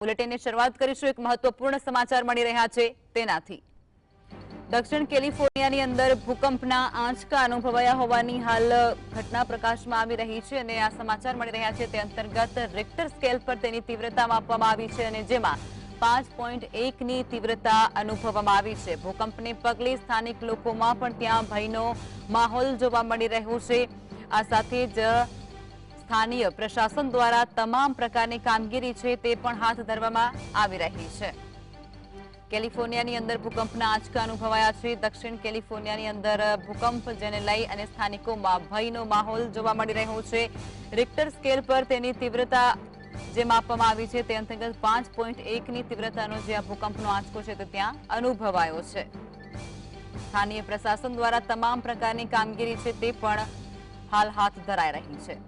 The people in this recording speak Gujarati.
બુલેટિનની શરૂઆત કરીશું એક મહત્વપૂર્ણ સમાચાર મળી રહ્યા છે તેનાથી। દક્ષિણ કેલિફોર્નિયાની અંદર ભૂકંપના આંચકા અનુભવાયા હોવાની હાલ ઘટના પ્રકાશમાં આવી રહી છે અને આ સમાચાર મળી રહ્યા છે તે અંતર્ગત રિક્ટર સ્કેલ પર તેની તીવ્રતા માપવામાં આવી છે અને જેમાં 5.1 ની તીવ્રતા અનુભવવામાં આવી છે। ભૂકંપને પગલે સ્થાનિક લોકોમાં પણ ત્યાં ભયનો માહોલ જોવા મળી રહ્યો છે। આ સાથે જ સ્થાનિય પ્રશાસન દ્વારા તમામ પ્રકારની કામગીરી છે તે પણ હાથ ધરવામાં આવી રહી છે। કેલિફોર્નિયાની અંદર ભૂકંપના આંચકા અનુભવાયા છે। દક્ષિણ કેલિફોર્નિયાની અંદર ભૂકંપ જેને લઈ અને સ્થાનિકોમાં ભયનો માહોલ જોવા મળી રહ્યો છે। રિક્ટર સ્કેલ પર તેની તીવ્રતા જે માપવામાં આવી છે તે અંતર્ગત 5.1 ની તીવ્રતાનો જે આ ભૂકંપનો આંચકો છે તે ત્યાં અનુભવાયો છે। સ્થાનિય પ્રશાસન દ્વારા તમામ પ્રકારની કામગીરી છે તે પણ હાલ હાથ ધરાઈ રહી છે।